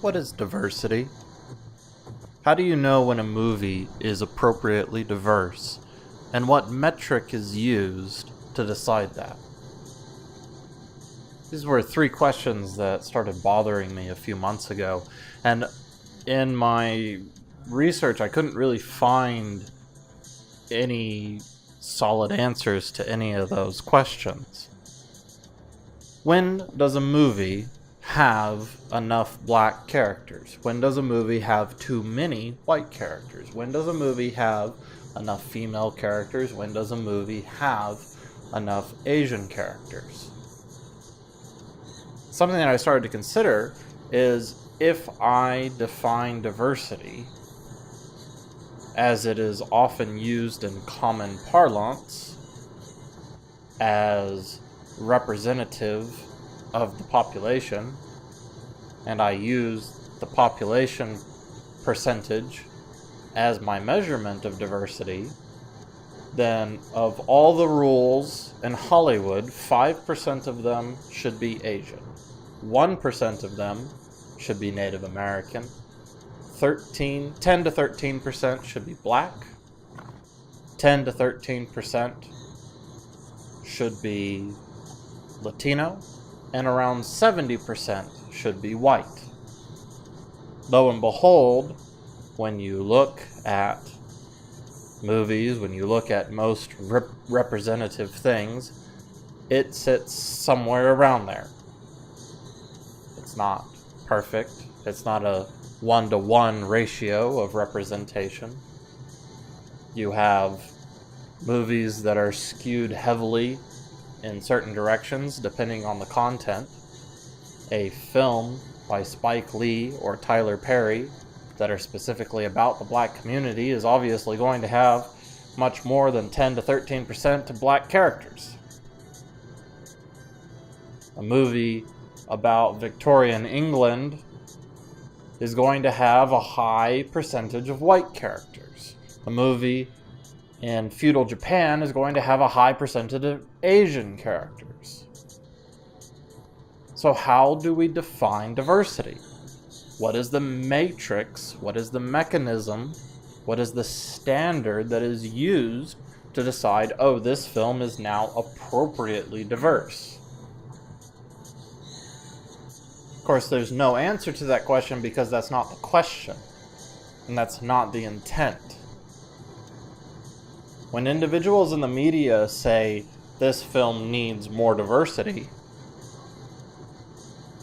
What is diversity? How do you know when a movie is appropriately diverse, and what metric is used to decide that? These were three questions that started bothering me a few months ago, and in my research I couldn't really find any solid answers to any of those questions. When does a movie have enough black characters? When does a movie have too many white characters? When does a movie have enough female characters? When does a movie have enough Asian characters? Something that I started to consider is, if I define diversity as it is often used in common parlance as representative of the population, and I use the population percentage as my measurement of diversity, then of all the rules in Hollywood, 5% of them should be Asian, 1% of them should be Native American, 10 to 13% should be black, 10 to 13% should be Latino, and around 70% should be white. Lo and behold, when you look at movies, when you look at most representative things, it sits somewhere around there. It's not perfect. It's not a 1-to-1 ratio of representation. You have movies that are skewed heavily in certain directions depending on the content. A film by Spike Lee or Tyler Perry that are specifically about the black community is obviously going to have much more than 10 to 13% of black characters. A movie about Victorian England is going to have a high percentage of white characters. A movie in feudal Japan is going to have a high percentage of Asian characters. So how do we define diversity? What is the matrix? What is the mechanism? What is the standard that is used to decide, oh, this film is now appropriately diverse? Of course, there's no answer to that question because that's not the question, and that's not the intent. When individuals in the media say this film needs more diversity,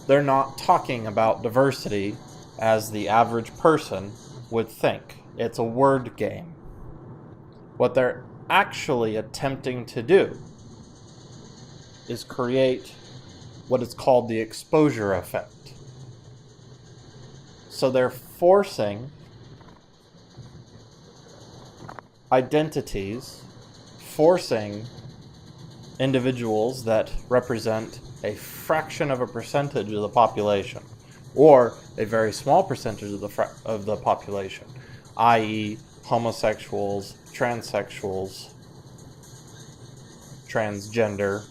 they're not talking about diversity as the average person would think. It's a word game. What they're actually attempting to do is create what is called the exposure effect. So they're forcing identities, forcing individuals that represent a fraction of a percentage of the population, or a very small percentage of the population, i.e. homosexuals, transsexuals, transgender.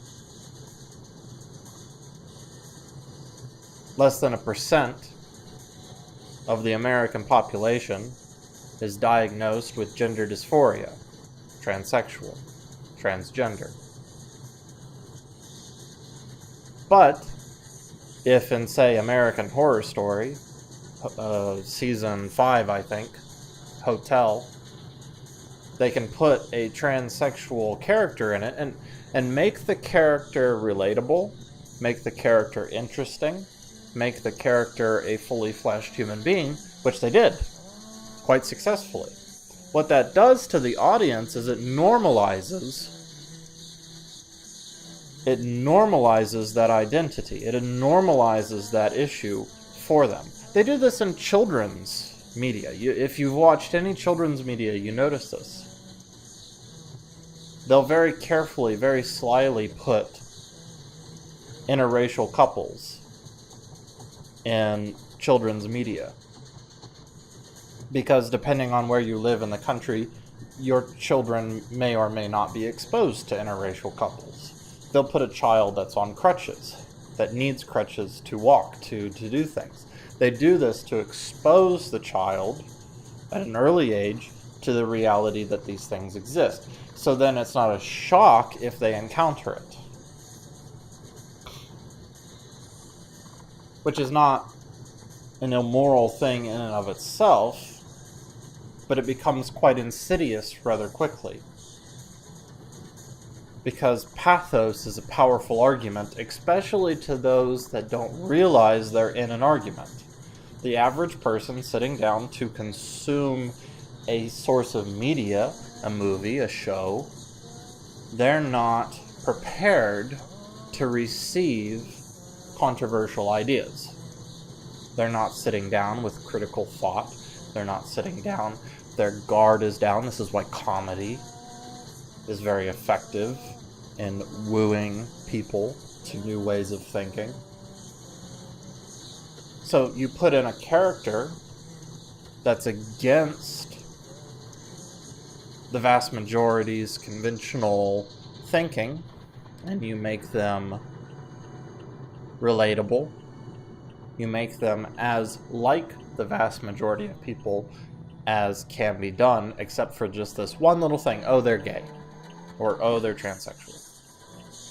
Less than 1% of the American population is diagnosed with gender dysphoria, transsexual, transgender. But if in, say, American Horror Story, season 5, I think, Hotel, they can put a transsexual character in it and make the character relatable, make the character interesting, make the character a fully fleshed human being, which they did quite successfully. What that does to the audience is it normalizes that identity. It normalizes that issue for them. They do this in children's media. If you've watched any children's media, you notice this. They'll very carefully, very slyly put interracial couples in children's media. Because depending on where you live in the country, your children may or may not be exposed to interracial couples. They'll put a child that's on crutches, that needs crutches to walk, to do things. They do this to expose the child at an early age to the reality that these things exist. So then it's not a shock if they encounter it. Which is not an immoral thing in and of itself, but it becomes quite insidious rather quickly. Because pathos is a powerful argument, especially to those that don't realize they're in an argument. The average person sitting down to consume a source of media, a movie, a show, they're not prepared to receive controversial ideas. They're not sitting down with critical thought. They're not sitting down. Their guard is down. This is why comedy is very effective in wooing people to new ways of thinking. So you put in a character that's against the vast majority's conventional thinking, and you make them relatable. You make them as like the vast majority of people as can be done, except for just this one little thing. Oh, they're gay. Or, oh, they're transsexual.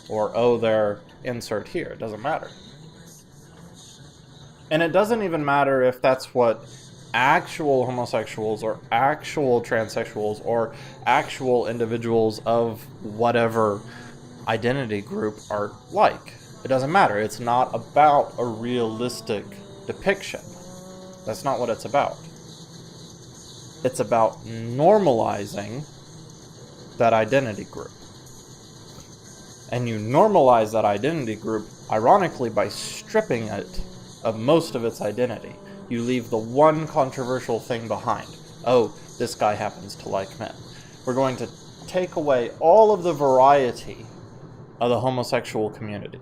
Or, oh, they're insert here. It doesn't matter. And it doesn't even matter if that's what actual homosexuals or actual transsexuals or actual individuals of whatever identity group are like. It doesn't matter. It's not about a realistic depiction. That's not what it's about. It's about normalizing that identity group. And you normalize that identity group, ironically, by stripping it of most of its identity. You leave the one controversial thing behind. Oh, this guy happens to like men. We're going to take away all of the variety of the homosexual community.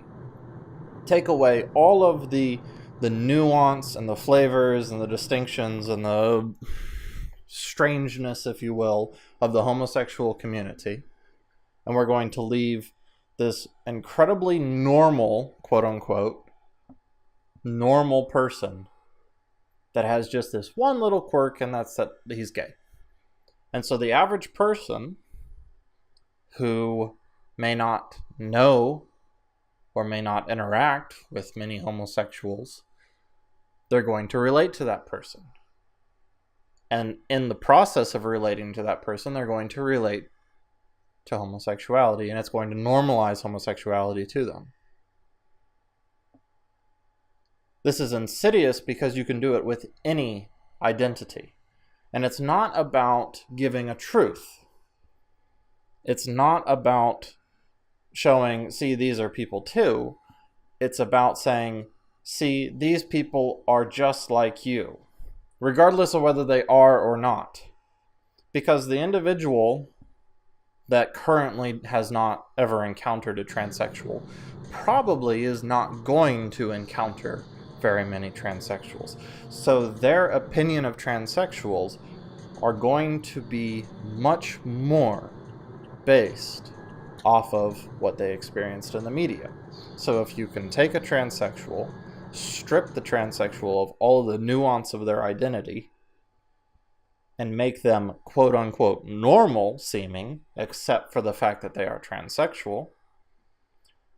Take away all of the nuance and the flavors and the distinctions and the strangeness, if you will, of the homosexual community. And we're going to leave this incredibly normal, quote unquote, normal person that has just this one little quirk, and that's that he's gay. And so the average person who may not know or may not interact with many homosexuals, they're going to relate to that person. And in the process of relating to that person, they're going to relate to homosexuality, and it's going to normalize homosexuality to them. This is insidious because you can do it with any identity. And it's not about giving a truth. It's not about showing, see, these are people too. It's about saying, see, these people are just like you, regardless of whether they are or not. Because the individual that currently has not ever encountered a transsexual probably is not going to encounter very many transsexuals. So their opinion of transsexuals are going to be much more based off of what they experienced in the media. So if you can take a transsexual, strip the transsexual of all the nuance of their identity, and make them quote unquote normal seeming, except for the fact that they are transsexual,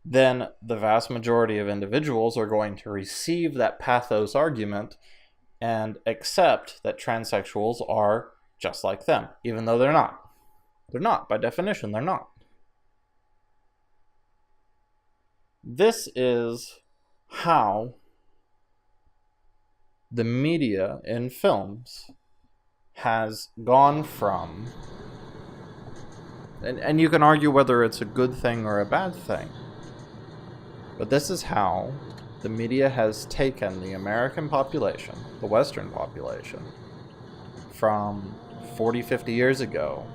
then the vast majority of individuals are going to receive that pathos argument and accept that transsexuals are just like them, even though they're not. They're not. By definition, they're not. This is how the media in films has gone from, and you can argue whether it's a good thing or a bad thing, but this is how the media has taken the American population, the Western population, from 40, 50 years ago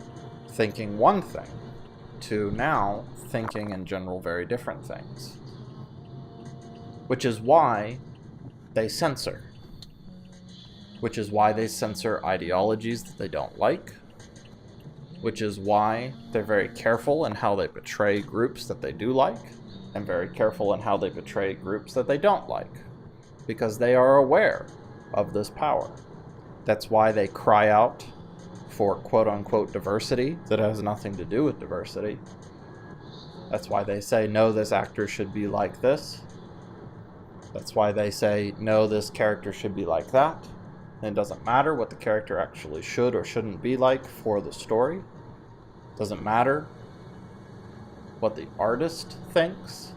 thinking one thing to now thinking in general very different things. Which is why they censor. Which is why they censor ideologies that they don't like. Which is why they're very careful in how they portray groups that they do like, and very careful in how they portray groups that they don't like. Because they are aware of this power. That's why they cry out for quote-unquote diversity that has nothing to do with diversity. That's why they say, no, this actor should be like this. That's why they say, no, this character should be like that. And it doesn't matter what the character actually should or shouldn't be like for the story. It doesn't matter what the artist thinks.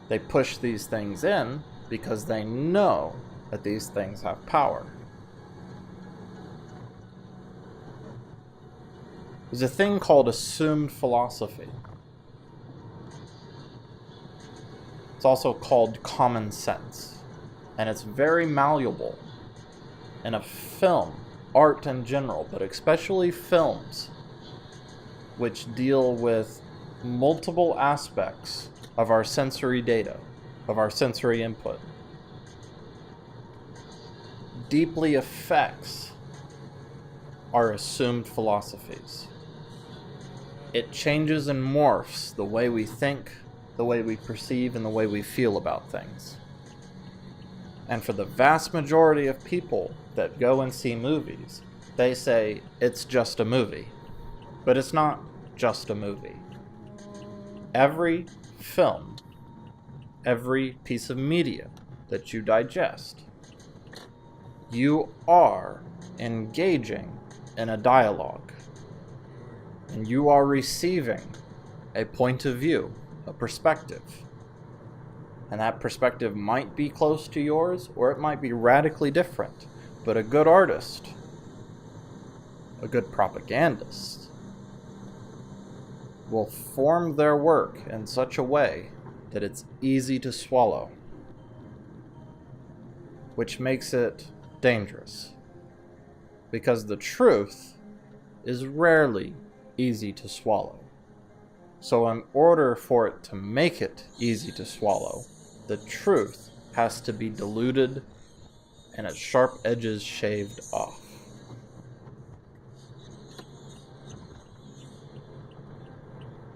They push these things in because they know that these things have power. There's a thing called assumed philosophy. It's also called common sense, and it's very malleable. In a film, art in general, but especially films, which deal with multiple aspects of our sensory data, of our sensory input, deeply affects our assumed philosophies. It changes and morphs the way we think, the way we perceive, and the way we feel about things. And for the vast majority of people that go and see movies, they say it's just a movie. But it's not just a movie. Every film, every piece of media that you digest, you are engaging in a dialogue. And you are receiving a point of view, a perspective. And that perspective might be close to yours, or it might be radically different. But a good artist, a good propagandist, will form their work in such a way that it's easy to swallow, which makes it dangerous. Because the truth is rarely easy to swallow. So in order for it to make it easy to swallow, the truth has to be diluted and its sharp edges shaved off.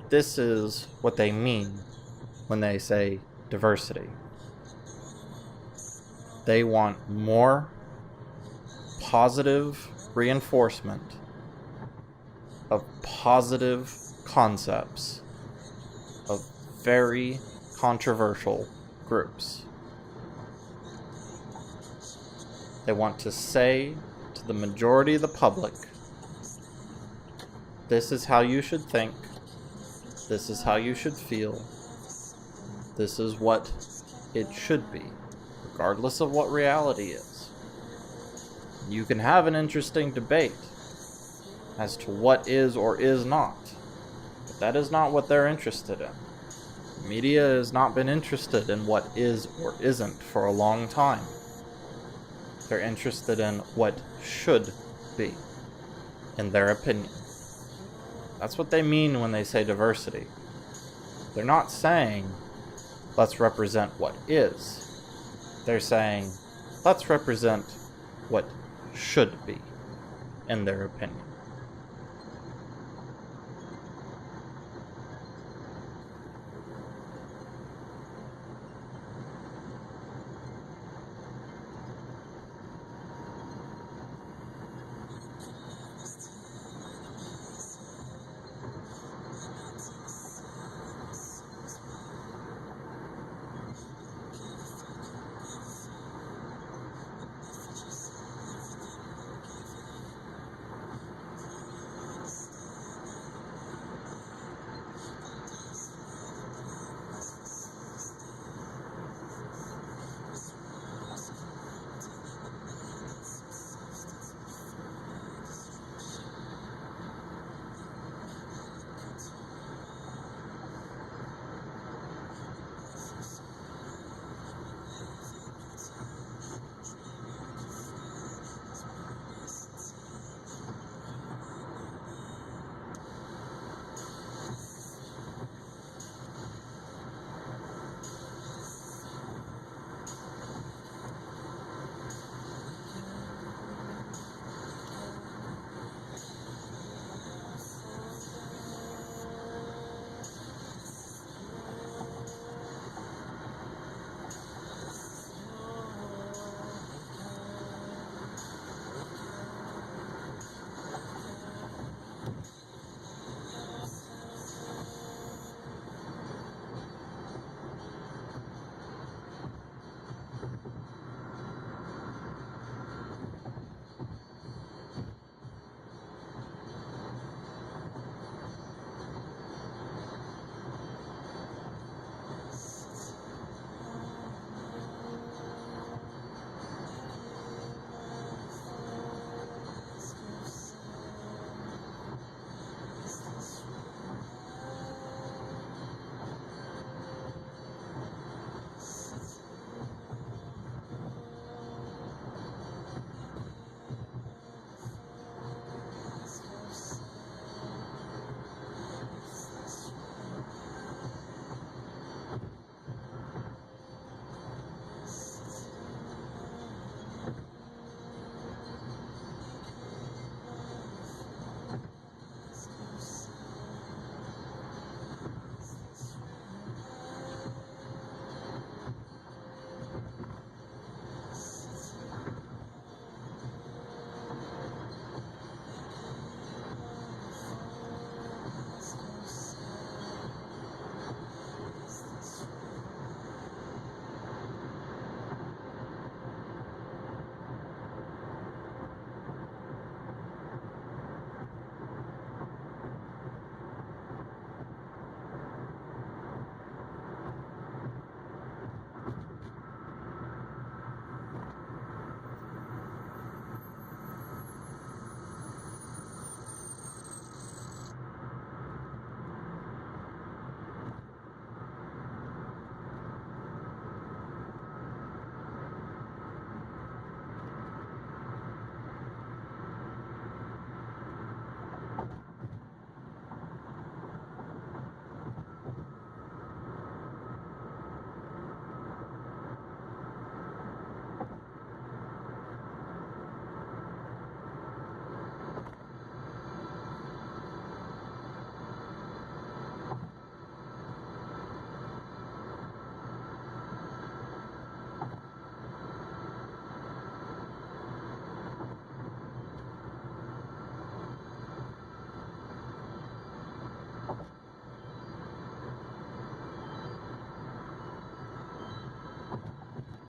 This is what they mean when they say diversity. They want more positive reinforcement of positive concepts of very controversial groups. They want to say to the majority of the public, this is how you should think, this is how you should feel, this is what it should be, regardless of what reality is. You can have an interesting debate as to what is or is not, but that is not what they're interested in. Media has not been interested in what is or isn't for a long time. They're interested in what should be, in their opinion. That's what they mean when they say diversity. They're not saying, let's represent what is. They're saying, let's represent what should be, in their opinion.